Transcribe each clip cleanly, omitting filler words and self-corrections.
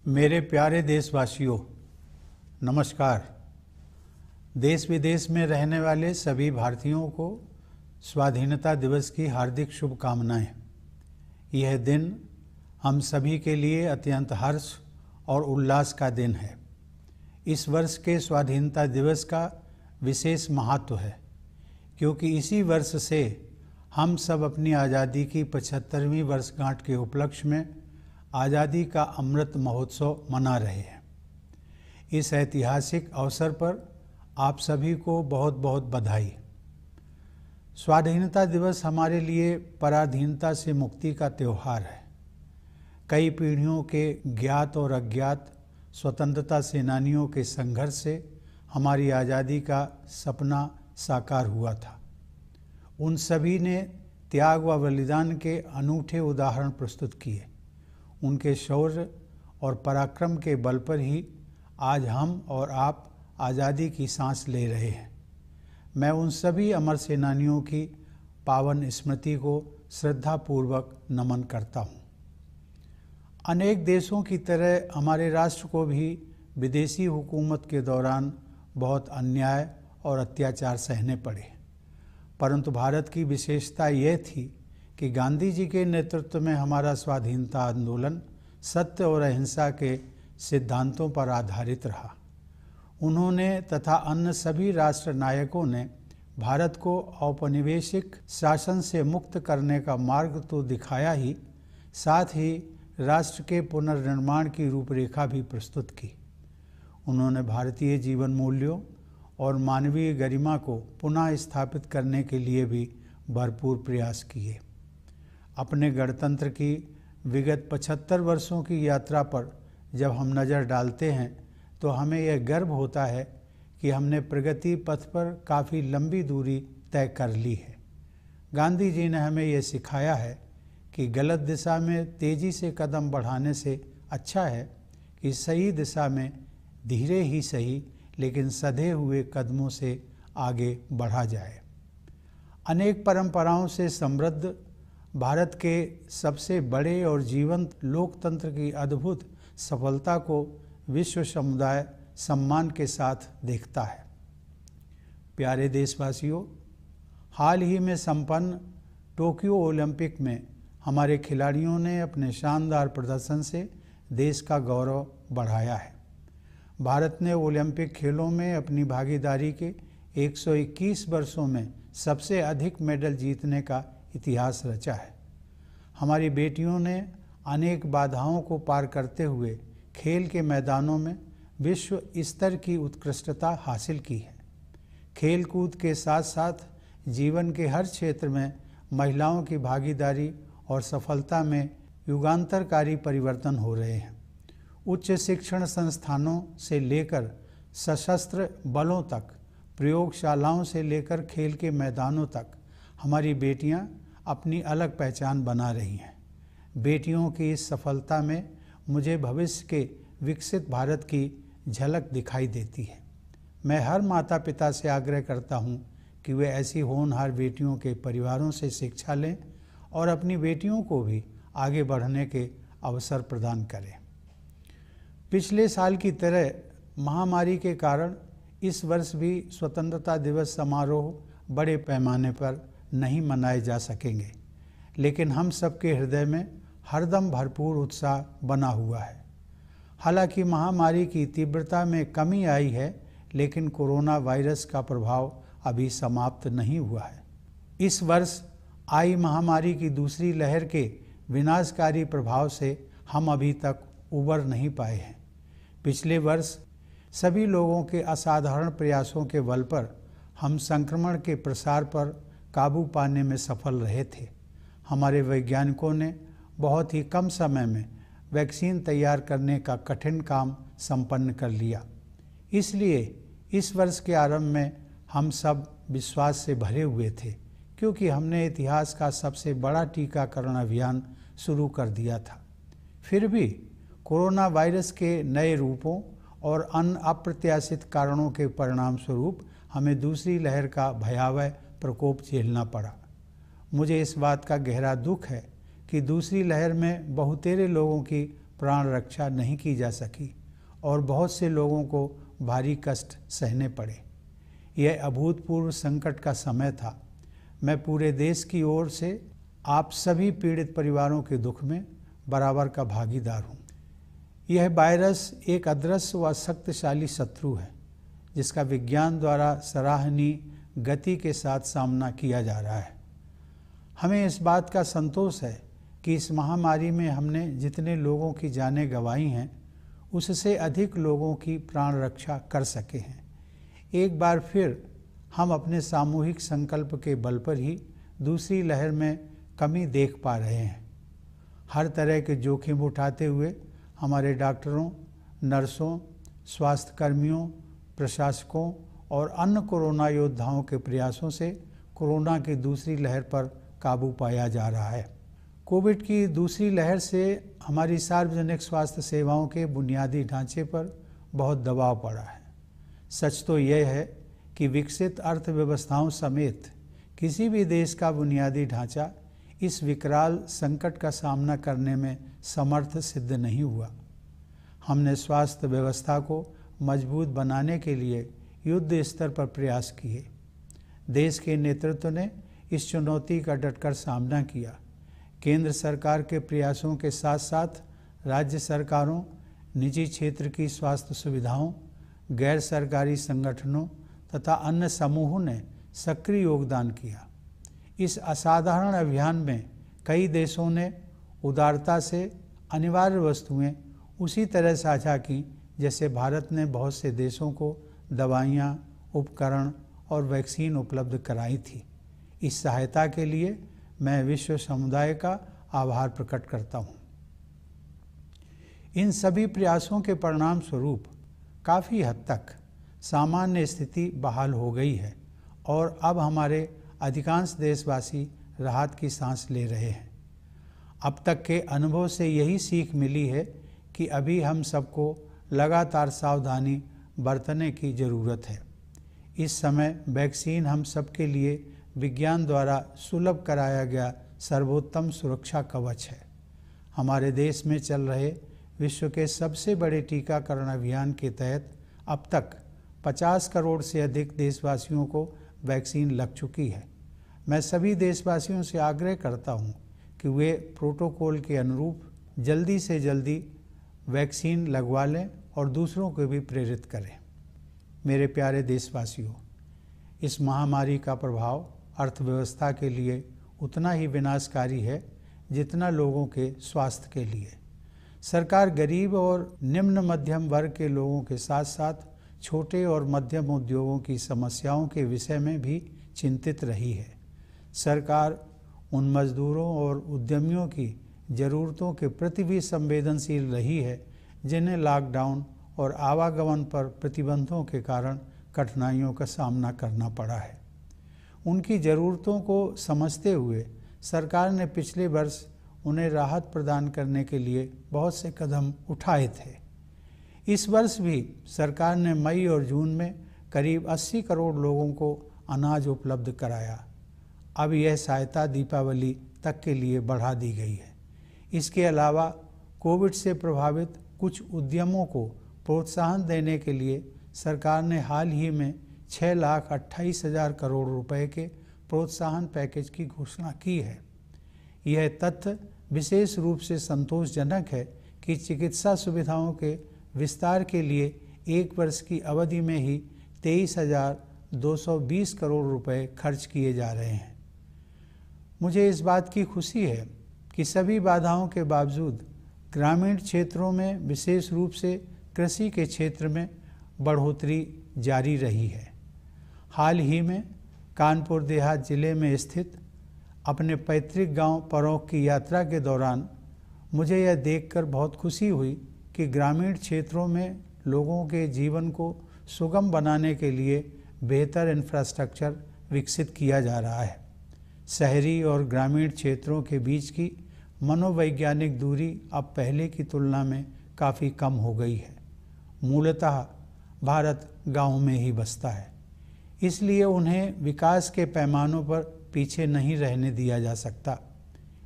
मेरे प्यारे देशवासियों, नमस्कार। देश विदेश में रहने वाले सभी भारतीयों को स्वाधीनता दिवस की हार्दिक शुभकामनाएं। यह दिन हम सभी के लिए अत्यंत हर्ष और उल्लास का दिन है। इस वर्ष के स्वाधीनता दिवस का विशेष महत्व है क्योंकि इसी वर्ष से हम सब अपनी आज़ादी की 75वीं वर्षगांठ के उपलक्ष्य में आज़ादी का अमृत महोत्सव मना रहे हैं। इस ऐतिहासिक अवसर पर आप सभी को बहुत बहुत बधाई। स्वाधीनता दिवस हमारे लिए पराधीनता से मुक्ति का त्यौहार है। कई पीढ़ियों के ज्ञात और अज्ञात स्वतंत्रता सेनानियों के संघर्ष से हमारी आज़ादी का सपना साकार हुआ था। उन सभी ने त्याग व बलिदान के अनूठे उदाहरण प्रस्तुत किए। उनके शौर्य और पराक्रम के बल पर ही आज हम और आप आज़ादी की सांस ले रहे हैं। मैं उन सभी अमर सेनानियों की पावन स्मृति को श्रद्धापूर्वक नमन करता हूँ। अनेक देशों की तरह हमारे राष्ट्र को भी विदेशी हुकूमत के दौरान बहुत अन्याय और अत्याचार सहने पड़े, परंतु भारत की विशेषता यह थी कि गांधी जी के नेतृत्व में हमारा स्वाधीनता आंदोलन सत्य और अहिंसा के सिद्धांतों पर आधारित रहा। उन्होंने तथा अन्य सभी राष्ट्र नायकों ने भारत को औपनिवेशिक शासन से मुक्त करने का मार्ग तो दिखाया ही, साथ ही राष्ट्र के पुनर्निर्माण की रूपरेखा भी प्रस्तुत की। उन्होंने भारतीय जीवन मूल्यों और मानवीय गरिमा को पुनः स्थापित करने के लिए भी भरपूर प्रयास किए। अपने गणतंत्र की विगत 75 वर्षों की यात्रा पर जब हम नज़र डालते हैं तो हमें यह गर्व होता है कि हमने प्रगति पथ पर काफ़ी लंबी दूरी तय कर ली है। गांधी जी ने हमें यह सिखाया है कि गलत दिशा में तेज़ी से कदम बढ़ाने से अच्छा है कि सही दिशा में धीरे ही सही लेकिन सधे हुए कदमों से आगे बढ़ा जाए। अनेक परंपराओं से समृद्ध भारत के सबसे बड़े और जीवंत लोकतंत्र की अद्भुत सफलता को विश्व समुदाय सम्मान के साथ देखता है। प्यारे देशवासियों, हाल ही में संपन्न टोक्यो ओलंपिक में हमारे खिलाड़ियों ने अपने शानदार प्रदर्शन से देश का गौरव बढ़ाया है। भारत ने ओलंपिक खेलों में अपनी भागीदारी के 121 वर्षों में सबसे अधिक मेडल जीतने का इतिहास रचा है। हमारी बेटियों ने अनेक बाधाओं को पार करते हुए खेल के मैदानों में विश्व स्तर की उत्कृष्टता हासिल की है। खेल कूद के साथ साथ जीवन के हर क्षेत्र में महिलाओं की भागीदारी और सफलता में युगांतरकारी परिवर्तन हो रहे हैं। उच्च शिक्षण संस्थानों से लेकर सशस्त्र बलों तक, प्रयोगशालाओं से लेकर खेल के मैदानों तक हमारी बेटियां अपनी अलग पहचान बना रही हैं। बेटियों की इस सफलता में मुझे भविष्य के विकसित भारत की झलक दिखाई देती है। मैं हर माता पिता से आग्रह करता हूं कि वे ऐसी होनहार बेटियों के परिवारों से शिक्षा लें और अपनी बेटियों को भी आगे बढ़ने के अवसर प्रदान करें। पिछले साल की तरह महामारी के कारण इस वर्ष भी स्वतंत्रता दिवस समारोह बड़े पैमाने पर नहीं मनाए जा सकेंगे, लेकिन हम सबके हृदय में हरदम भरपूर उत्साह बना हुआ है। हालांकि महामारी की तीव्रता में कमी आई है, लेकिन कोरोना वायरस का प्रभाव अभी समाप्त नहीं हुआ है। इस वर्ष आई महामारी की दूसरी लहर के विनाशकारी प्रभाव से हम अभी तक उबर नहीं पाए हैं। पिछले वर्ष सभी लोगों के असाधारण प्रयासों के बल पर हम संक्रमण के प्रसार पर काबू पाने में सफल रहे थे। हमारे वैज्ञानिकों ने बहुत ही कम समय में वैक्सीन तैयार करने का कठिन काम संपन्न कर लिया। इसलिए इस वर्ष के आरंभ में हम सब विश्वास से भरे हुए थे, क्योंकि हमने इतिहास का सबसे बड़ा टीकाकरण अभियान शुरू कर दिया था। फिर भी कोरोना वायरस के नए रूपों और अन्य अप्रत्याशित कारणों के परिणाम स्वरूप हमें दूसरी लहर का भयावह प्रकोप झेलना पड़ा। मुझे इस बात का गहरा दुख है कि दूसरी लहर में बहुतेरे लोगों की प्राण रक्षा नहीं की जा सकी और बहुत से लोगों को भारी कष्ट सहने पड़े। यह अभूतपूर्व संकट का समय था। मैं पूरे देश की ओर से आप सभी पीड़ित परिवारों के दुख में बराबर का भागीदार हूँ। यह वायरस एक अदृश्य व शक्तिशाली शत्रु है जिसका विज्ञान द्वारा सराहनीय गति के साथ सामना किया जा रहा है। हमें इस बात का संतोष है कि इस महामारी में हमने जितने लोगों की जानें गंवाई हैं उससे अधिक लोगों की प्राण रक्षा कर सके हैं। एक बार फिर हम अपने सामूहिक संकल्प के बल पर ही दूसरी लहर में कमी देख पा रहे हैं। हर तरह के जोखिम उठाते हुए हमारे डॉक्टरों, नर्सों, स्वास्थ्यकर्मियों, प्रशासकों और अन्य कोरोना योद्धाओं के प्रयासों से कोरोना की दूसरी लहर पर काबू पाया जा रहा है। कोविड की दूसरी लहर से हमारी सार्वजनिक स्वास्थ्य सेवाओं के बुनियादी ढांचे पर बहुत दबाव पड़ा है। सच तो यह है कि विकसित अर्थव्यवस्थाओं समेत किसी भी देश का बुनियादी ढांचा इस विकराल संकट का सामना करने में समर्थ सिद्ध नहीं हुआ। हमने स्वास्थ्य व्यवस्था को मजबूत बनाने के लिए युद्ध स्तर पर प्रयास किए। देश के नेतृत्व ने इस चुनौती का डटकर सामना किया। केंद्र सरकार के प्रयासों के साथ साथ राज्य सरकारों, निजी क्षेत्र की स्वास्थ्य सुविधाओं, गैर सरकारी संगठनों तथा अन्य समूहों ने सक्रिय योगदान किया। इस असाधारण अभियान में कई देशों ने उदारता से अनिवार्य वस्तुएं उसी तरह साझा की जैसे भारत ने बहुत से देशों को दवाइयाँ, उपकरण और वैक्सीन उपलब्ध कराई थी। इस सहायता के लिए मैं विश्व समुदाय का आभार प्रकट करता हूँ। इन सभी प्रयासों के परिणाम स्वरूप काफ़ी हद तक सामान्य स्थिति बहाल हो गई है और अब हमारे अधिकांश देशवासी राहत की सांस ले रहे हैं। अब तक के अनुभव से यही सीख मिली है कि अभी हम सबको लगातार सावधानी बरतने की ज़रूरत है। इस समय वैक्सीन हम सबके लिए विज्ञान द्वारा सुलभ कराया गया सर्वोत्तम सुरक्षा कवच है। हमारे देश में चल रहे विश्व के सबसे बड़े टीकाकरण अभियान के तहत अब तक 50 करोड़ से अधिक देशवासियों को वैक्सीन लग चुकी है। मैं सभी देशवासियों से आग्रह करता हूं कि वे प्रोटोकॉल के अनुरूप जल्दी से जल्दी वैक्सीन लगवा लें और दूसरों को भी प्रेरित करें। मेरे प्यारे देशवासियों, इस महामारी का प्रभाव अर्थव्यवस्था के लिए उतना ही विनाशकारी है जितना लोगों के स्वास्थ्य के लिए। सरकार गरीब और निम्न मध्यम वर्ग के लोगों के साथ साथ छोटे और मध्यम उद्योगों की समस्याओं के विषय में भी चिंतित रही है। सरकार उन मजदूरों और उद्यमियों की ज़रूरतों के प्रति भी संवेदनशील रही है जिन्हें लॉकडाउन और आवागमन पर प्रतिबंधों के कारण कठिनाइयों का सामना करना पड़ा है। उनकी ज़रूरतों को समझते हुए सरकार ने पिछले वर्ष उन्हें राहत प्रदान करने के लिए बहुत से कदम उठाए थे। इस वर्ष भी सरकार ने मई और जून में करीब 80 करोड़ लोगों को अनाज उपलब्ध कराया। अब यह सहायता दीपावली तक के लिए बढ़ा दी गई है। इसके अलावा कोविड से प्रभावित कुछ उद्यमों को प्रोत्साहन देने के लिए सरकार ने हाल ही में 6,28,000 करोड़ रुपए के प्रोत्साहन पैकेज की घोषणा की है। यह तथ्य विशेष रूप से संतोषजनक है कि चिकित्सा सुविधाओं के विस्तार के लिए एक वर्ष की अवधि में ही 23,220 करोड़ रुपए खर्च किए जा रहे हैं। मुझे इस बात की खुशी है कि सभी बाधाओं के बावजूद ग्रामीण क्षेत्रों में, विशेष रूप से कृषि के क्षेत्र में बढ़ोतरी जारी रही है। हाल ही में कानपुर देहात जिले में स्थित अपने पैतृक गांव परौख की यात्रा के दौरान मुझे यह देखकर बहुत खुशी हुई कि ग्रामीण क्षेत्रों में लोगों के जीवन को सुगम बनाने के लिए बेहतर इंफ्रास्ट्रक्चर विकसित किया जा रहा है। शहरी और ग्रामीण क्षेत्रों के बीच की मनोवैज्ञानिक दूरी अब पहले की तुलना में काफ़ी कम हो गई है। मूलतः भारत गाँव में ही बसता है, इसलिए उन्हें विकास के पैमानों पर पीछे नहीं रहने दिया जा सकता।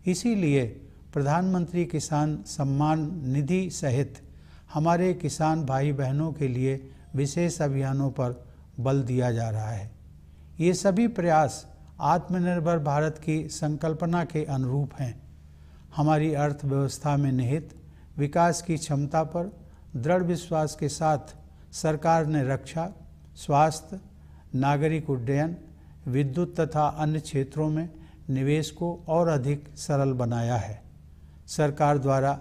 इसीलिए प्रधानमंत्री किसान सम्मान निधि सहित हमारे किसान भाई बहनों के लिए विशेष अभियानों पर बल दिया जा रहा है। ये सभी प्रयास आत्मनिर्भर भारत की संकल्पना के अनुरूप हैं। हमारी अर्थव्यवस्था में निहित विकास की क्षमता पर दृढ़ विश्वास के साथ सरकार ने रक्षा, स्वास्थ्य, नागरिक उड्डयन, विद्युत तथा अन्य क्षेत्रों में निवेश को और अधिक सरल बनाया है। सरकार द्वारा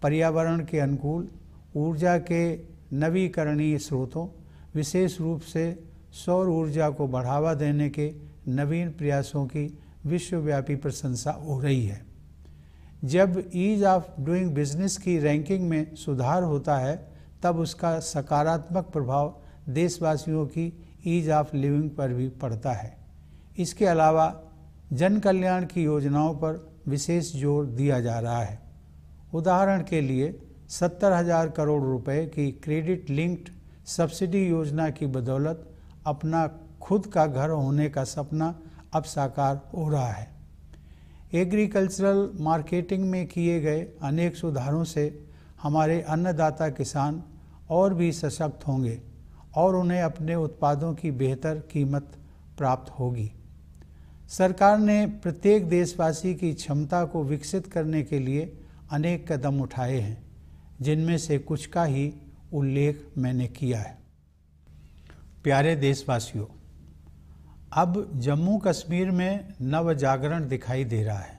पर्यावरण के अनुकूल ऊर्जा के नवीकरणीय स्रोतों, विशेष रूप से सौर ऊर्जा को बढ़ावा देने के नवीन प्रयासों की विश्वव्यापी प्रशंसा हो रही है। जब ईज ऑफ डूइंग बिजनेस की रैंकिंग में सुधार होता है तब उसका सकारात्मक प्रभाव देशवासियों की ईज ऑफ लिविंग पर भी पड़ता है। इसके अलावा जन कल्याण की योजनाओं पर विशेष जोर दिया जा रहा है। उदाहरण के लिए 70,000 करोड़ रुपए की क्रेडिट लिंक्ड सब्सिडी योजना की बदौलत अपना खुद का घर होने का सपना अब साकार हो रहा है। एग्रीकल्चरल मार्केटिंग में किए गए अनेक सुधारों से हमारे अन्नदाता किसान और भी सशक्त होंगे और उन्हें अपने उत्पादों की बेहतर कीमत प्राप्त होगी। सरकार ने प्रत्येक देशवासी की क्षमता को विकसित करने के लिए अनेक कदम उठाए हैं, जिनमें से कुछ का ही उल्लेख मैंने किया है। प्यारे देशवासियों, अब जम्मू कश्मीर में नव जागरण दिखाई दे रहा है।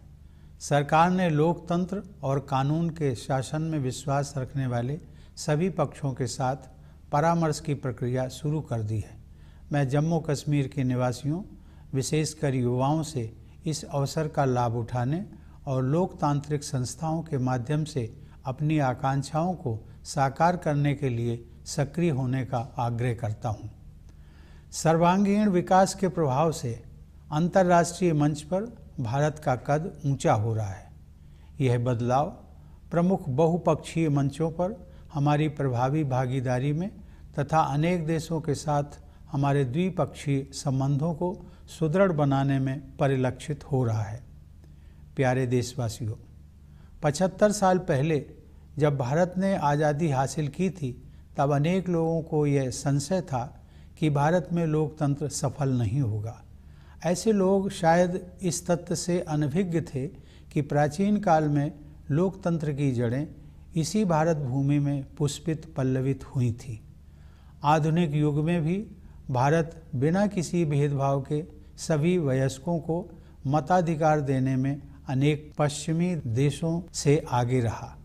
सरकार ने लोकतंत्र और कानून के शासन में विश्वास रखने वाले सभी पक्षों के साथ परामर्श की प्रक्रिया शुरू कर दी है। मैं जम्मू कश्मीर के निवासियों, विशेषकर युवाओं से इस अवसर का लाभ उठाने और लोकतांत्रिक संस्थाओं के माध्यम से अपनी आकांक्षाओं को साकार करने के लिए सक्रिय होने का आग्रह करता हूँ। सर्वांगीण विकास के प्रभाव से अंतर्राष्ट्रीय मंच पर भारत का कद ऊंचा हो रहा है। यह बदलाव प्रमुख बहुपक्षीय मंचों पर हमारी प्रभावी भागीदारी में तथा अनेक देशों के साथ हमारे द्विपक्षीय संबंधों को सुदृढ़ बनाने में परिलक्षित हो रहा है। प्यारे देशवासियों, 75 साल पहले जब भारत ने आज़ादी हासिल की थी तब अनेक लोगों को यह संशय था कि भारत में लोकतंत्र सफल नहीं होगा। ऐसे लोग शायद इस तथ्य से अनभिज्ञ थे कि प्राचीन काल में लोकतंत्र की जड़ें इसी भारत भूमि में पुष्पित पल्लवित हुई थी। आधुनिक युग में भी भारत बिना किसी भेदभाव के सभी वयस्कों को मताधिकार देने में अनेक पश्चिमी देशों से आगे रहा।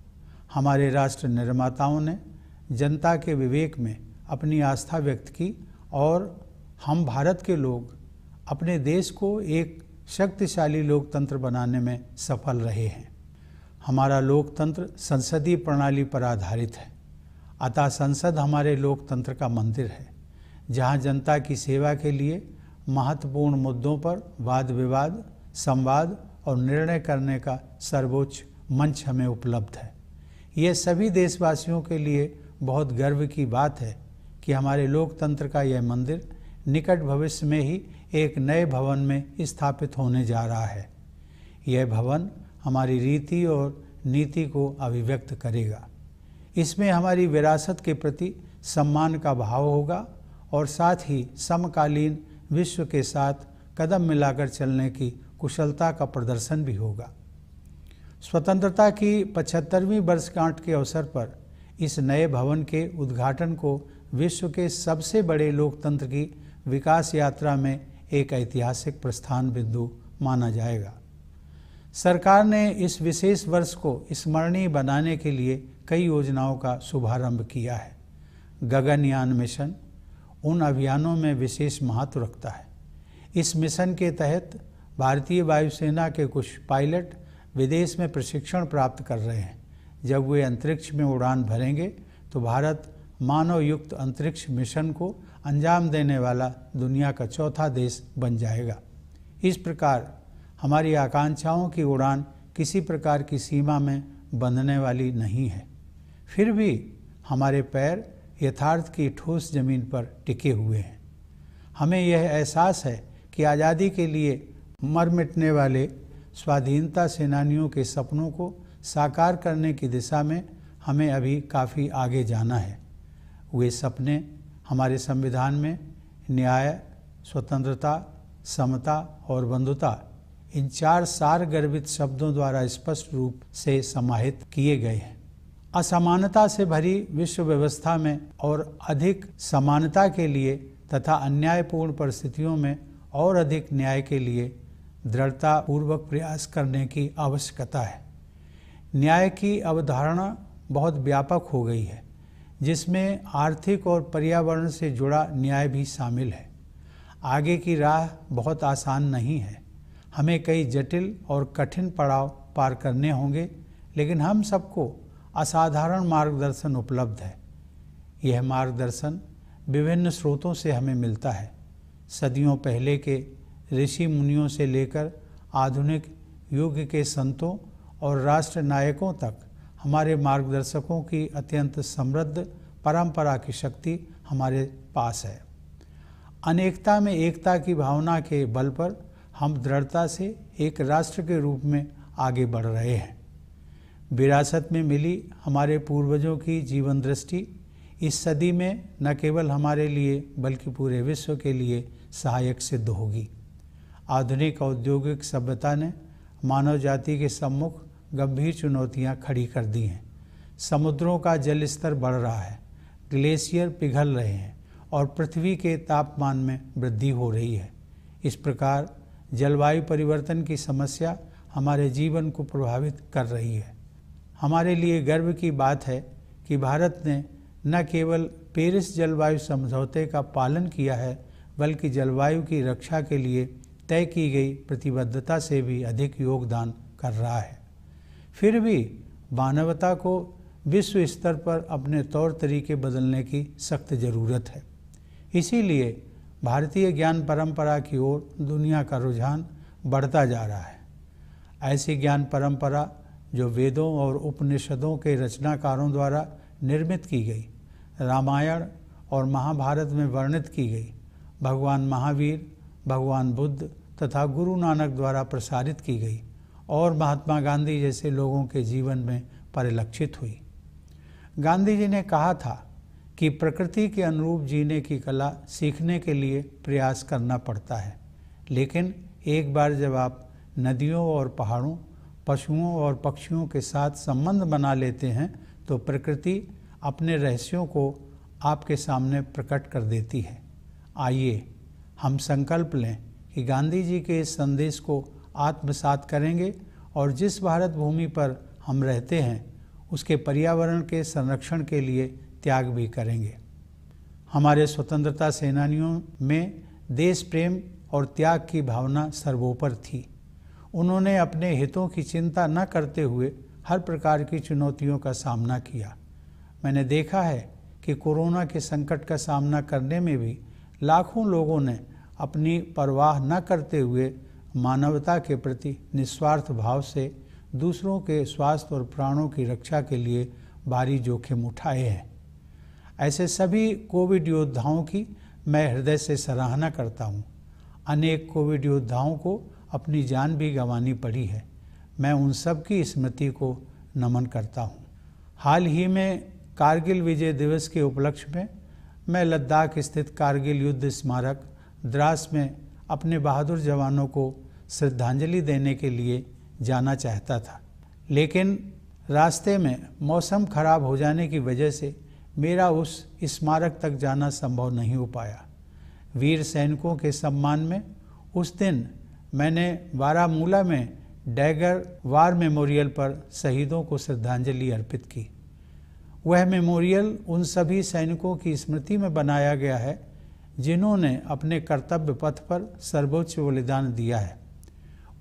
हमारे राष्ट्र निर्माताओं ने जनता के विवेक में अपनी आस्था व्यक्त की और हम भारत के लोग अपने देश को एक शक्तिशाली लोकतंत्र बनाने में सफल रहे हैं। हमारा लोकतंत्र संसदीय प्रणाली पर आधारित है, अतः संसद हमारे लोकतंत्र का मंदिर है, जहां जनता की सेवा के लिए महत्वपूर्ण मुद्दों पर वाद विवाद, संवाद और निर्णय करने का सर्वोच्च मंच हमें उपलब्ध है। ये सभी देशवासियों के लिए बहुत गर्व की बात है कि हमारे लोकतंत्र का यह मंदिर निकट भविष्य में ही एक नए भवन में स्थापित होने जा रहा है। यह भवन हमारी रीति और नीति को अभिव्यक्त करेगा। इसमें हमारी विरासत के प्रति सम्मान का भाव होगा और साथ ही समकालीन विश्व के साथ कदम मिलाकर चलने की कुशलता का प्रदर्शन भी होगा। स्वतंत्रता की 75वीं वर्षगांठ के अवसर पर इस नए भवन के उद्घाटन को विश्व के सबसे बड़े लोकतंत्र की विकास यात्रा में एक ऐतिहासिक प्रस्थान बिंदु माना जाएगा। सरकार ने इस विशेष वर्ष को स्मरणीय बनाने के लिए कई योजनाओं का शुभारंभ किया है। गगनयान मिशन उन अभियानों में विशेष महत्व रखता है। इस मिशन के तहत भारतीय वायुसेना के कुछ पायलट विदेश में प्रशिक्षण प्राप्त कर रहे हैं। जब वे अंतरिक्ष में उड़ान भरेंगे तो भारत मानव युक्त अंतरिक्ष मिशन को अंजाम देने वाला दुनिया का चौथा देश बन जाएगा। इस प्रकार हमारी आकांक्षाओं की उड़ान किसी प्रकार की सीमा में बंधने वाली नहीं है। फिर भी हमारे पैर यथार्थ की ठोस जमीन पर टिके हुए हैं। हमें यह एहसास है कि आज़ादी के लिए मर मिटने वाले स्वाधीनता सेनानियों के सपनों को साकार करने की दिशा में हमें अभी काफ़ी आगे जाना है। वे सपने हमारे संविधान में न्याय, स्वतंत्रता, समता और बंधुता, इन 4 सार गर्भित शब्दों द्वारा स्पष्ट रूप से समाहित किए गए हैं। असमानता से भरी विश्व व्यवस्था में और अधिक समानता के लिए तथा अन्यायपूर्ण परिस्थितियों में और अधिक न्याय के लिए दृढ़तापूर्वक प्रयास करने की आवश्यकता है। न्याय की अवधारणा बहुत व्यापक हो गई है, जिसमें आर्थिक और पर्यावरण से जुड़ा न्याय भी शामिल है। आगे की राह बहुत आसान नहीं है, हमें कई जटिल और कठिन पड़ाव पार करने होंगे, लेकिन हम सबको असाधारण मार्गदर्शन उपलब्ध है। यह मार्गदर्शन विभिन्न स्रोतों से हमें मिलता है। सदियों पहले के ऋषि मुनियों से लेकर आधुनिक युग के संतों और राष्ट्र नायकों तक हमारे मार्गदर्शकों की अत्यंत समृद्ध परंपरा की शक्ति हमारे पास है। अनेकता में एकता की भावना के बल पर हम दृढ़ता से एक राष्ट्र के रूप में आगे बढ़ रहे हैं। विरासत में मिली हमारे पूर्वजों की जीवन दृष्टि इस सदी में न केवल हमारे लिए बल्कि पूरे विश्व के लिए सहायक सिद्ध होगी। आधुनिक औद्योगिक सभ्यता ने मानव जाति के सम्मुख गंभीर चुनौतियां खड़ी कर दी हैं। समुद्रों का जल स्तर बढ़ रहा है, ग्लेशियर पिघल रहे हैं और पृथ्वी के तापमान में वृद्धि हो रही है। इस प्रकार जलवायु परिवर्तन की समस्या हमारे जीवन को प्रभावित कर रही है। हमारे लिए गर्व की बात है कि भारत ने न केवल पेरिस जलवायु समझौते का पालन किया है, बल्कि जलवायु की रक्षा के लिए तय की गई प्रतिबद्धता से भी अधिक योगदान कर रहा है। फिर भी मानवता को विश्व स्तर पर अपने तौर तरीके बदलने की सख्त ज़रूरत है। इसीलिए भारतीय ज्ञान परंपरा की ओर दुनिया का रुझान बढ़ता जा रहा है। ऐसी ज्ञान परंपरा जो वेदों और उपनिषदों के रचनाकारों द्वारा निर्मित की गई, रामायण और महाभारत में वर्णित की गई, भगवान महावीर, भगवान बुद्ध तथा गुरु नानक द्वारा प्रसारित की गई और महात्मा गांधी जैसे लोगों के जीवन में परिलक्षित हुई। गांधी जी ने कहा था कि प्रकृति के अनुरूप जीने की कला सीखने के लिए प्रयास करना पड़ता है, लेकिन एक बार जब आप नदियों और पहाड़ों, पशुओं और पक्षियों के साथ संबंध बना लेते हैं तो प्रकृति अपने रहस्यों को आपके सामने प्रकट कर देती है। आइए हम संकल्प लें कि गांधी जी के इस संदेश को आत्मसात करेंगे और जिस भारत भूमि पर हम रहते हैं उसके पर्यावरण के संरक्षण के लिए त्याग भी करेंगे। हमारे स्वतंत्रता सेनानियों में देश प्रेम और त्याग की भावना सर्वोपरि थी। उन्होंने अपने हितों की चिंता न करते हुए हर प्रकार की चुनौतियों का सामना किया। मैंने देखा है कि कोरोना के संकट का सामना करने में भी लाखों लोगों ने अपनी परवाह न करते हुए मानवता के प्रति निस्वार्थ भाव से दूसरों के स्वास्थ्य और प्राणों की रक्षा के लिए भारी जोखिम उठाए हैं। ऐसे सभी कोविड योद्धाओं की मैं हृदय से सराहना करता हूँ। अनेक कोविड योद्धाओं को अपनी जान भी गंवानी पड़ी है। मैं उन सब की स्मृति को नमन करता हूँ। हाल ही में कारगिल विजय दिवस के उपलक्ष्य में मैं लद्दाख स्थित कारगिल युद्ध स्मारक द्रास में अपने बहादुर जवानों को श्रद्धांजलि देने के लिए जाना चाहता था, लेकिन रास्ते में मौसम खराब हो जाने की वजह से मेरा उस स्मारक तक जाना संभव नहीं हो पाया। वीर सैनिकों के सम्मान में उस दिन मैंने बारामूला में डैगर वार मेमोरियल पर शहीदों को श्रद्धांजलि अर्पित की। वह मेमोरियल उन सभी सैनिकों की स्मृति में बनाया गया है जिन्होंने अपने कर्तव्य पथ पर सर्वोच्च बलिदान दिया है।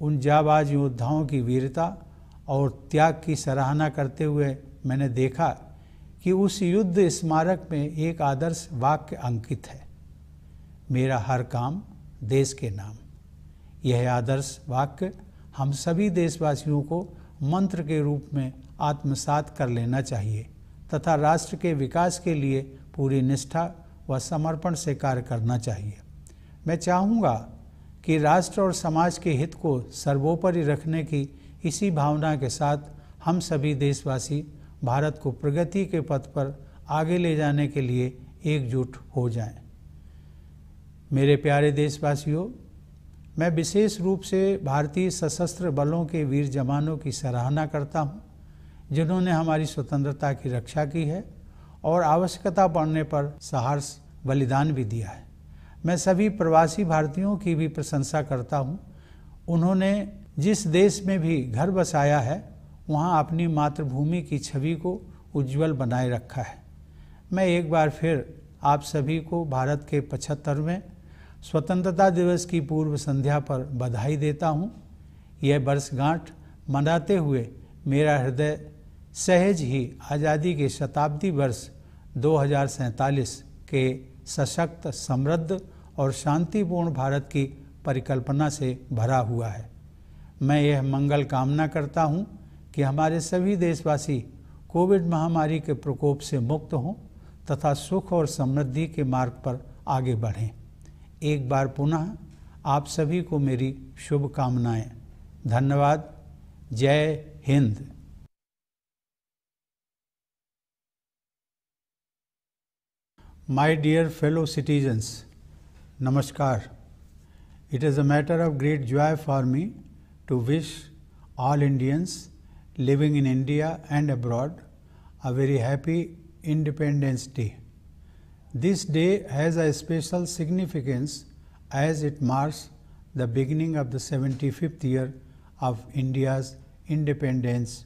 उन जाबाज योद्धाओं की वीरता और त्याग की सराहना करते हुए मैंने देखा कि उस युद्ध स्मारक में एक आदर्श वाक्य अंकित है, मेरा हर काम देश के नाम। यह आदर्श वाक्य हम सभी देशवासियों को मंत्र के रूप में आत्मसात कर लेना चाहिए तथा राष्ट्र के विकास के लिए पूरी निष्ठा व समर्पण से कार्य करना चाहिए। मैं चाहूँगा कि राष्ट्र और समाज के हित को सर्वोपरि रखने की इसी भावना के साथ हम सभी देशवासी भारत को प्रगति के पथ पर आगे ले जाने के लिए एकजुट हो जाएं। मेरे प्यारे देशवासियों, मैं विशेष रूप से भारतीय सशस्त्र बलों के वीर जवानों की सराहना करता हूं, जिन्होंने हमारी स्वतंत्रता की रक्षा की है और आवश्यकता पड़ने पर साहस बलिदान भी दिया है। मैं सभी प्रवासी भारतीयों की भी प्रशंसा करता हूं। उन्होंने जिस देश में भी घर बसाया है वहां अपनी मातृभूमि की छवि को उज्जवल बनाए रखा है। मैं एक बार फिर आप सभी को भारत के 75वें स्वतंत्रता दिवस की पूर्व संध्या पर बधाई देता हूं। यह वर्षगांठ मनाते हुए मेरा हृदय सहज ही आज़ादी के शताब्दी वर्ष 2047 के सशक्त, समृद्ध और शांतिपूर्ण भारत की परिकल्पना से भरा हुआ है। मैं यह मंगल कामना करता हूं कि हमारे सभी देशवासी कोविड महामारी के प्रकोप से मुक्त हों तथा सुख और समृद्धि के मार्ग पर आगे बढ़ें। एक बार पुनः आप सभी को मेरी शुभकामनाएं। धन्यवाद। जय Hind. My dear fellow citizens, Namaskar. It is a matter of great joy for me to wish all Indians living in India and abroad a very happy Independence Day. This day has a special significance as it marks the beginning of the 75th year of India's independence,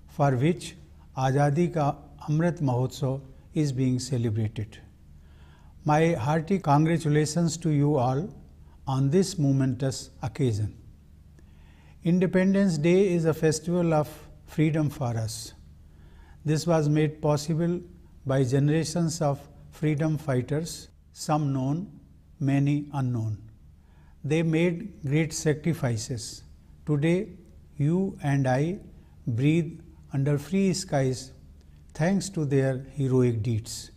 for which Azadi Ka Amrit Mahotsav is being celebrated. My hearty congratulations to you all on this momentous occasion. Independence Day is a festival of freedom for us. This was made possible by generations of freedom fighters, some known, many unknown. They made great sacrifices. Today, you and I breathe under free skies thanks to their heroic deeds.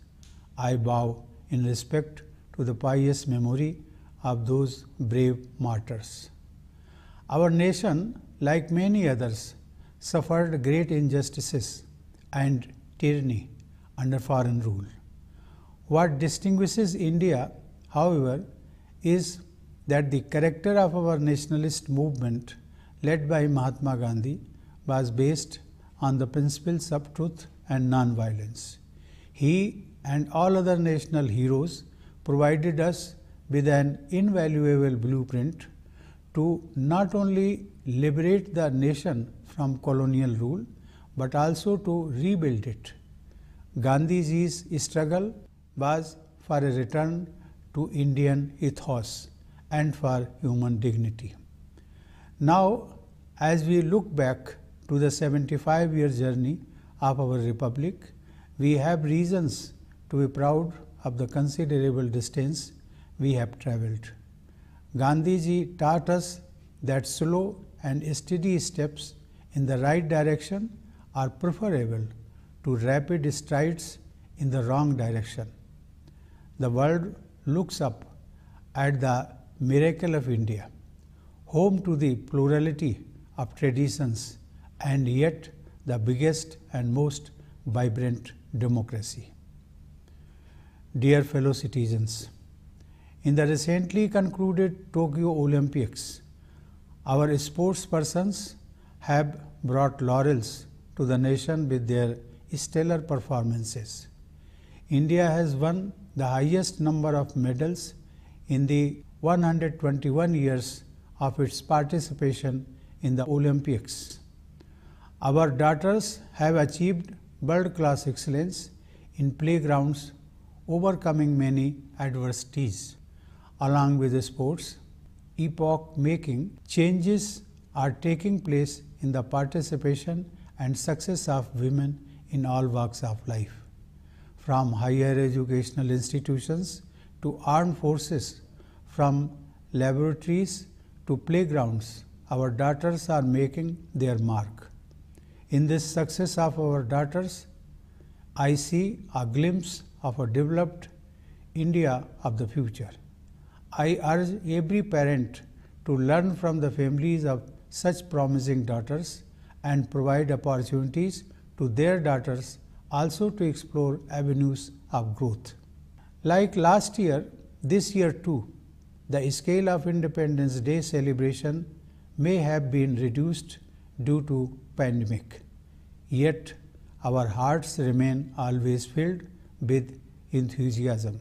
I bow in respect to the pious memory of those brave martyrs. Our nation, like many others, suffered great injustices and tyranny under foreign rule. What distinguishes India, however, is that the character of our nationalist movement led by Mahatma Gandhi was based on the principles of truth and non-violence. He and all other national heroes provided us with an invaluable blueprint to not only liberate the nation from colonial rule, but also to rebuild it. Gandhiji's struggle was for a return to Indian ethos and for human dignity. Now, as we look back to the 75-year journey of our republic, we have reasons to be proud of the considerable distance we have travelled. Gandhiji taught us that slow and steady steps in the right direction are preferable to rapid strides in the wrong direction. The world looks up at the miracle of India, home to the plurality of traditions and yet the biggest and most vibrant democracy. Dear fellow citizens, in the recently concluded Tokyo Olympics, our sportspersons have brought laurels to the nation with their stellar performances. India has won the highest number of medals in the 121 years of its participation in the Olympics. Our daughters have achieved world-class excellence in playgrounds, overcoming many adversities. Along with the sports, epoch-making changes are taking place in the participation and success of women in all walks of life. From higher educational institutions to armed forces, from laboratories to playgrounds, our daughters are making their mark. In this success of our daughters, I see a glimpse of a developed India of the future. I urge every parent to learn from the families of such promising daughters and provide opportunities to their daughters also to explore avenues of growth. Like last year, this year too, the scale of Independence Day celebration may have been reduced due to pandemic. Yet, our hearts remain always filled with enthusiasm.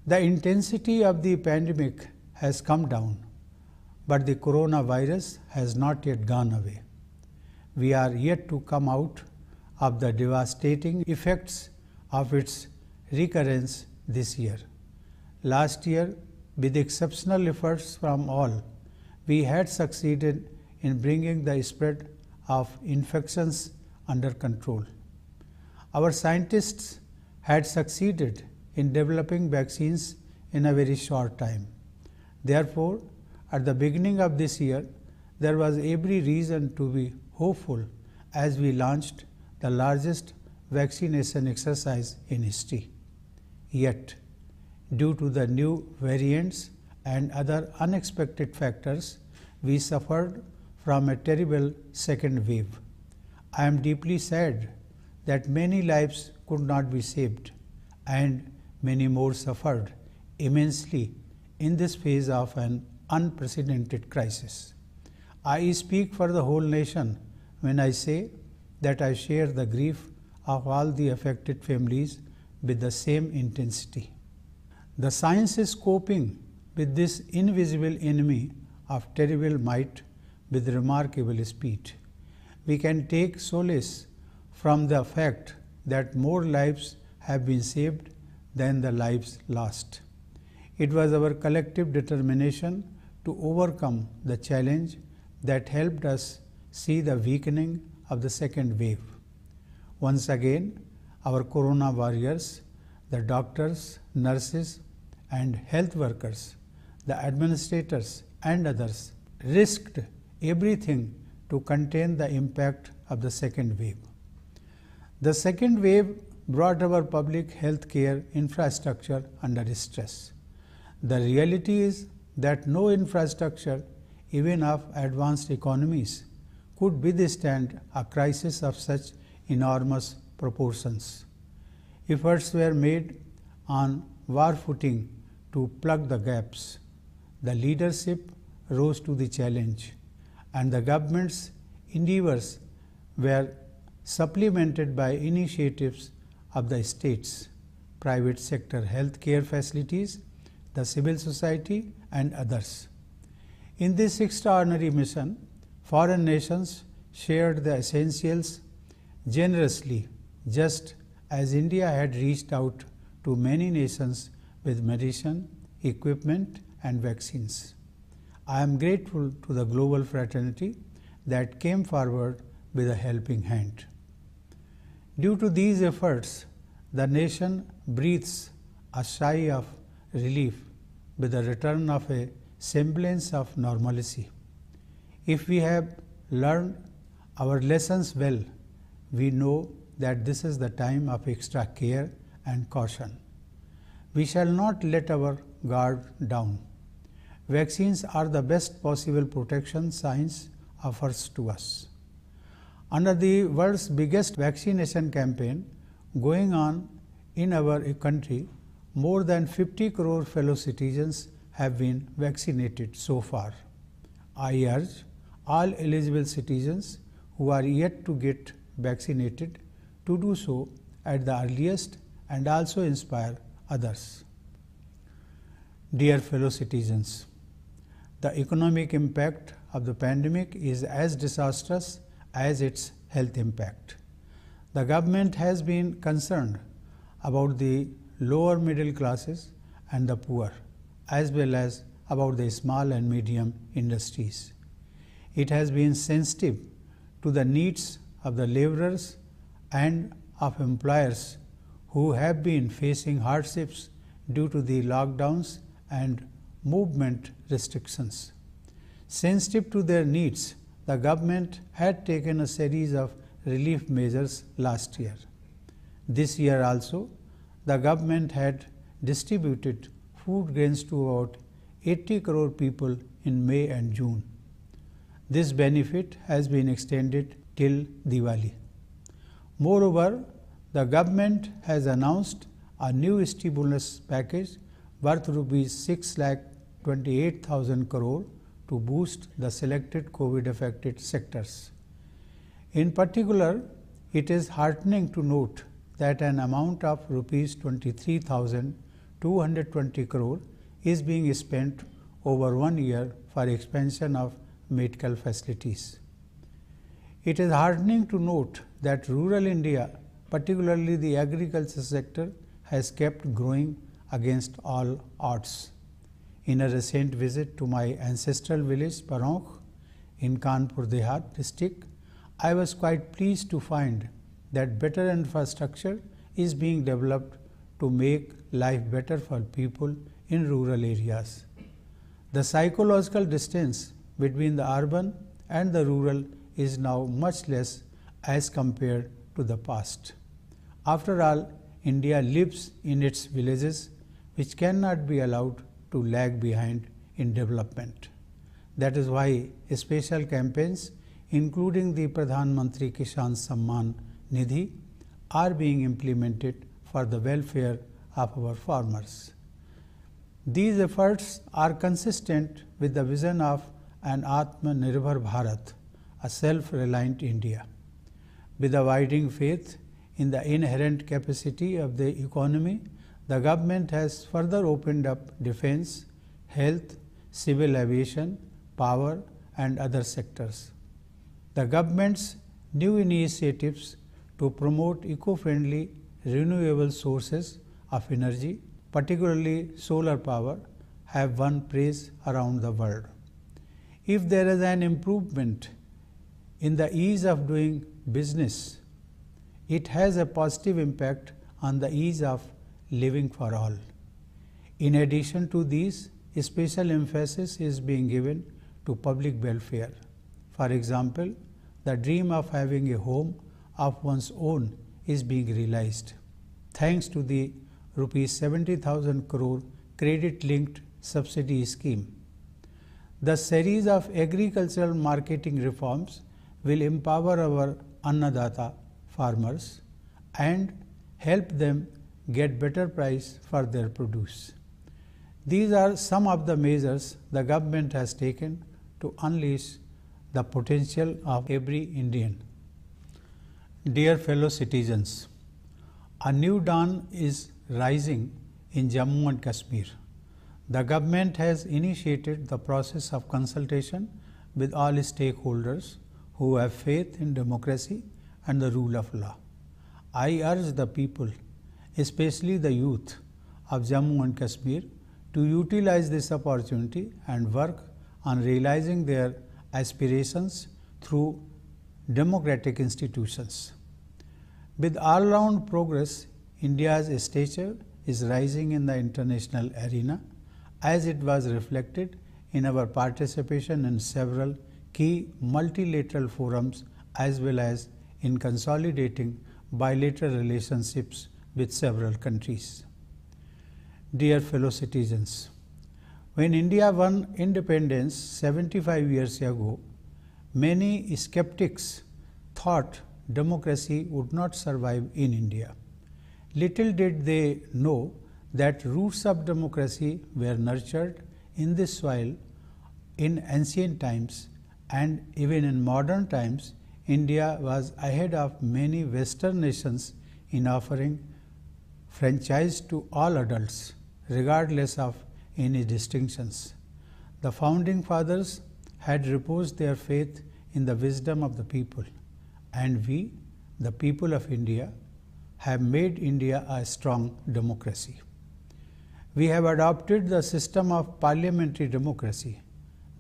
The intensity of the pandemic has come down, but the coronavirus has not yet gone away. We are yet to come out of the devastating effects of its recurrence this year. Last year, with exceptional efforts from all, we had succeeded in bringing the spread of infections under control. Our scientists had succeeded in developing vaccines in a very short time. Therefore, at the beginning of this year, there was every reason to be hopeful as we launched the largest vaccination exercise in history. Yet, due to the new variants and other unexpected factors, we suffered from a terrible second wave. I am deeply sad that many lives could not be saved and many more suffered immensely in this phase of an unprecedented crisis. I speak for the whole nation when I say that I share the grief of all the affected families with the same intensity. The science is coping with this invisible enemy of terrible might with remarkable speed. We can take solace from the fact that more lives have been saved than the lives lost. It was our collective determination to overcome the challenge that helped us see the weakening of the second wave. Once again, our corona warriors, the doctors, nurses, and health workers, the administrators, and others risked everything to contain the impact of the second wave. The second wave brought our public health care infrastructure under stress. The reality is that no infrastructure, even of advanced economies, could withstand a crisis of such enormous proportions. Efforts were made on war footing to plug the gaps. The leadership rose to the challenge, and the government's endeavors were supplemented by initiatives of the states, private sector health care facilities, the civil society, and others. In this extraordinary mission, foreign nations shared the essentials generously, just as India had reached out to many nations with medicine, equipment, and vaccines. I am grateful to the global fraternity that came forward with a helping hand. Due to these efforts, the nation breathes a sigh of relief with the return of a semblance of normalcy. If we have learned our lessons well, we know that this is the time of extra care and caution. We shall not let our guard down. Vaccines are the best possible protection science offers to us. Under the world's biggest vaccination campaign going on in our country, more than 50 crore fellow citizens have been vaccinated so far. I urge all eligible citizens who are yet to get vaccinated to do so at the earliest and also inspire others. Dear fellow citizens, the economic impact of the pandemic is as disastrous as its health impact. The government has been concerned about the lower middle classes and the poor, as well as about the small and medium industries. It has been sensitive to the needs of the laborers and of employers who have been facing hardships due to the lockdowns and movement restrictions. Sensitive to their needs, the government had taken a series of relief measures last year. This year also, the government had distributed food grains to about 80 crore people in May and June. This benefit has been extended till Diwali. Moreover, the government has announced a new stimulus package worth rupees 6,28,000 crore to boost the selected COVID-affected sectors. In particular, it is heartening to note that an amount of rupees 23,220 crore is being spent over 1 year for expansion of medical facilities. It is heartening to note that rural India, particularly the agriculture sector, has kept growing against all odds. In a recent visit to my ancestral village Paronk in Kanpur Dehat district, I was quite pleased to find that better infrastructure is being developed to make life better for people in rural areas. The psychological distance between the urban and the rural is now much less as compared to the past. After all, India lives in its villages, which cannot be allowed to lag behind in development. That is why special campaigns, including the Pradhan Mantri Kisan Samman Nidhi, are being implemented for the welfare of our farmers. These efforts are consistent with the vision of an Atmanirbhar Bharat, a self-reliant India. With abiding faith in the inherent capacity of the economy, the government has further opened up defense, health, civil aviation, power and other sectors. The government's new initiatives to promote eco-friendly renewable sources of energy, particularly solar power, have won praise around the world. If there is an improvement in the ease of doing business, it has a positive impact on the ease of living for all. In addition to these, special emphasis is being given to public welfare. For example, the dream of having a home of one's own is being realized thanks to the rupees 70,000 crore credit-linked subsidy scheme. The series of agricultural marketing reforms will empower our Annadata farmers and help them get better price for their produce. These are some of the measures the government has taken to unleash the potential of every Indian. Dear fellow citizens, a new dawn is rising in Jammu and Kashmir. The government has initiated the process of consultation with all stakeholders who have faith in democracy and the rule of law. I urge the people, especially the youth of Jammu and Kashmir, to utilize this opportunity and work on realizing their aspirations through democratic institutions. With all-round progress, India's stature is rising in the international arena, as it was reflected in our participation in several key multilateral forums as well as in consolidating bilateral relationships with several countries. Dear fellow citizens, when India won independence 75 years ago, many skeptics thought democracy would not survive in India. Little did they know that roots of democracy were nurtured in this soil in ancient times, and even in modern times, India was ahead of many Western nations in offering franchise to all adults, regardless of any distinctions. The founding fathers had reposed their faith in the wisdom of the people, and we, the people of India, have made India a strong democracy. We have adopted the system of parliamentary democracy.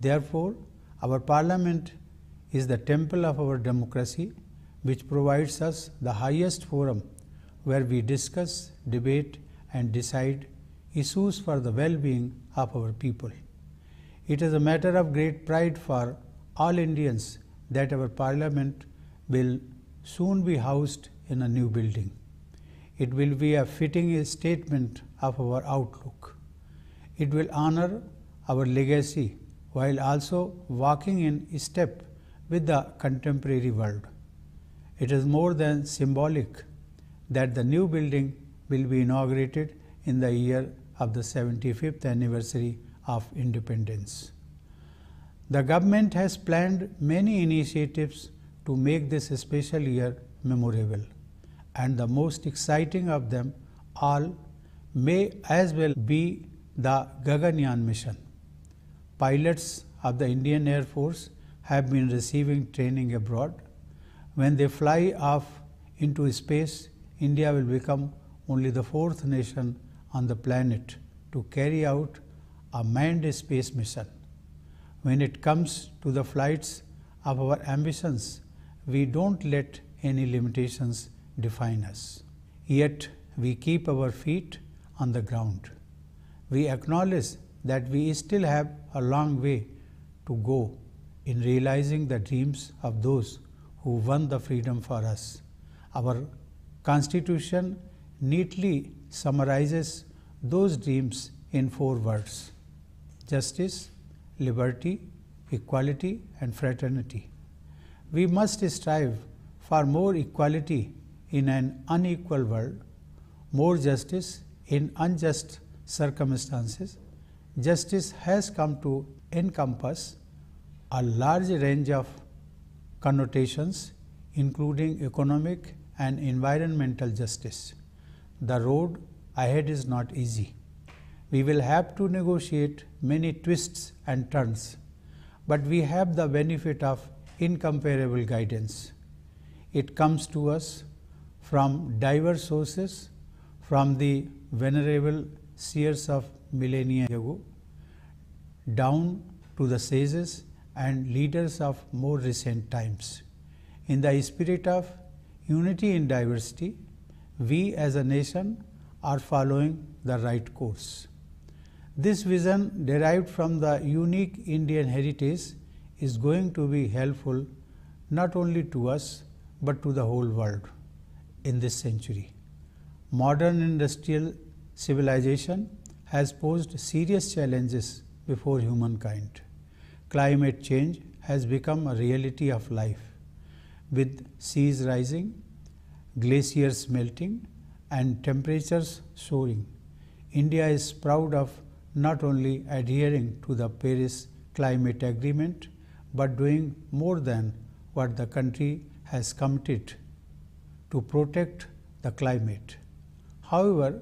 Therefore, our parliament is the temple of our democracy, which provides us the highest forum where we discuss, debate and decide issues for the well-being of our people. It is a matter of great pride for all Indians that our parliament will soon be housed in a new building. It will be a fitting statement of our outlook. It will honor our legacy while also walking in step with the contemporary world. It is more than symbolic that the new building will be inaugurated in the year of the 75th anniversary of independence. The government has planned many initiatives to make this special year memorable, and the most exciting of them all may as well be the Gaganyaan mission. Pilots of the Indian Air Force have been receiving training abroad. When they fly off into space, India will become only the fourth nation on the planet to carry out a manned space mission. When it comes to the flights of our ambitions, we don't let any limitations define us. Yet we keep our feet on the ground. We acknowledge that we still have a long way to go in realizing the dreams of those who won the freedom for us. Our Constitution neatly summarizes those dreams in 4 words: justice, liberty, equality, and fraternity. We must strive for more equality in an unequal world, more justice in unjust circumstances. Justice has come to encompass a large range of connotations, including economic and environmental justice. The road ahead is not easy. We will have to negotiate many twists and turns, but we have the benefit of incomparable guidance. It comes to us from diverse sources, from the venerable seers of millennia ago, down to the sages and leaders of more recent times. In the spirit of unity in diversity, we as a nation are following the right course. This vision, derived from the unique Indian heritage, is going to be helpful not only to us but to the whole world in this century. Modern industrial civilization has posed serious challenges before humankind. Climate change has become a reality of life. With seas rising, glaciers melting, and temperatures soaring, India is proud of not only adhering to the Paris Climate Agreement, but doing more than what the country has committed to protect the climate. However,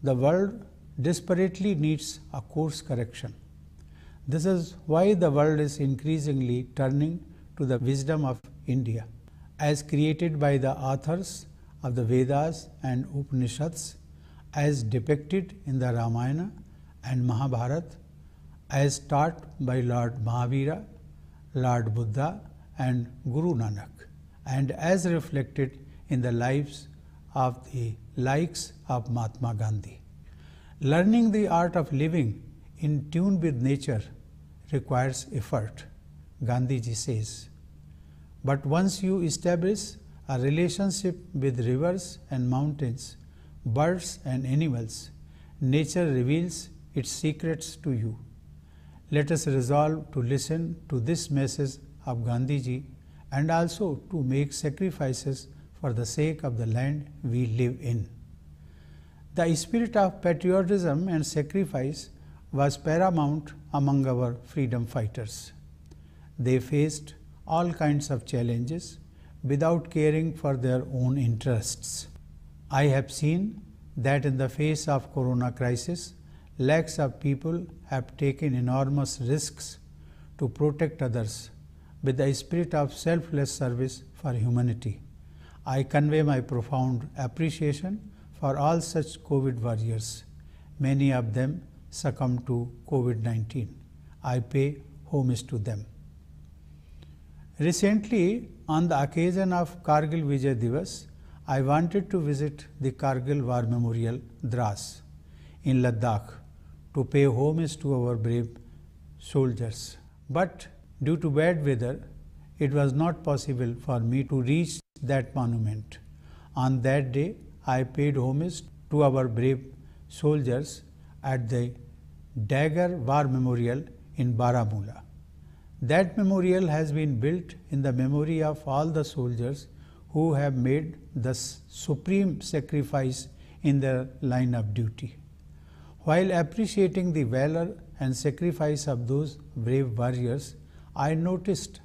the world desperately needs a course correction. This is why the world is increasingly turning to the wisdom of India, as created by the authors of the Vedas and Upanishads, as depicted in the Ramayana and Mahabharata, as taught by Lord Mahavira, Lord Buddha, and Guru Nanak, and as reflected in the lives of the likes of Mahatma Gandhi. Learning the art of living in tune with nature requires effort, Gandhiji says. But once you establish a relationship with rivers and mountains, birds and animals, nature reveals its secrets to you. Let us resolve to listen to this message of Gandhiji and also to make sacrifices for the sake of the land we live in. The spirit of patriotism and sacrifice was paramount among our freedom fighters. They faced all kinds of challenges without caring for their own interests. I have seen that in the face of corona crisis, lakhs of people have taken enormous risks to protect others with the spirit of selfless service for humanity. I convey my profound appreciation for all such COVID warriors. Many of them succumbed to COVID-19. I pay homage to them. Recently, on the occasion of Kargil Vijay Divas, I wanted to visit the Kargil War Memorial, Dras, in Ladakh, to pay homage to our brave soldiers. But due to bad weather, it was not possible for me to reach that monument. On that day, I paid homage to our brave soldiers at the Dagger War Memorial in Baramulla. That memorial has been built in the memory of all the soldiers who have made the supreme sacrifice in their line of duty. While appreciating the valor and sacrifice of those brave warriors, I noticed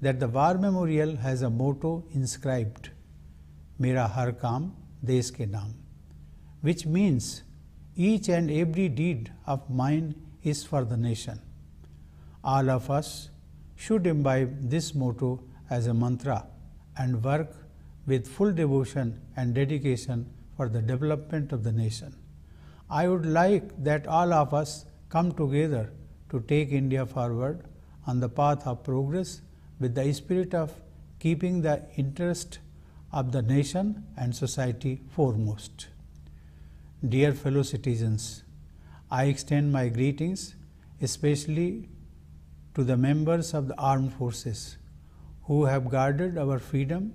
that the war memorial has a motto inscribed, "Mera har kaam desh ke naam," which means each and every deed of mine is for the nation. All of us should imbibe this motto as a mantra and work with full devotion and dedication for the development of the nation. I would like that all of us come together to take India forward on the path of progress with the spirit of keeping the interest of the nation and society foremost. Dear fellow citizens, I extend my greetings especially to the members of the armed forces who have guarded our freedom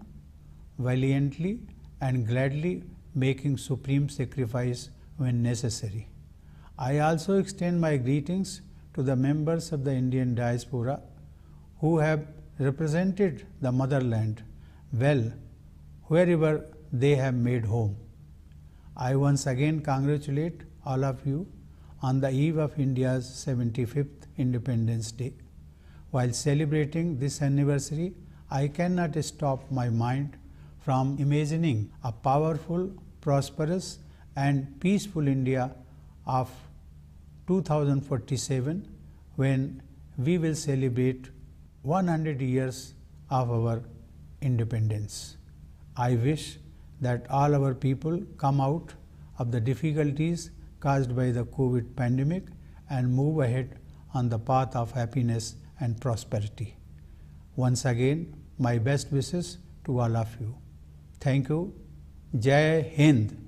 valiantly and gladly, making supreme sacrifice when necessary. I also extend my greetings to the members of the Indian diaspora who have represented the motherland well wherever they have made home. I once again congratulate all of you on the eve of India's 75th Independence Day. While celebrating this anniversary, I cannot stop my mind from imagining a powerful, prosperous and peaceful India of 2047 when we will celebrate 100 years of our independence. I wish that all our people come out of the difficulties caused by the COVID pandemic and move ahead on the path of happiness and prosperity. Once again, my best wishes to all of you. Thank you. Jai Hind.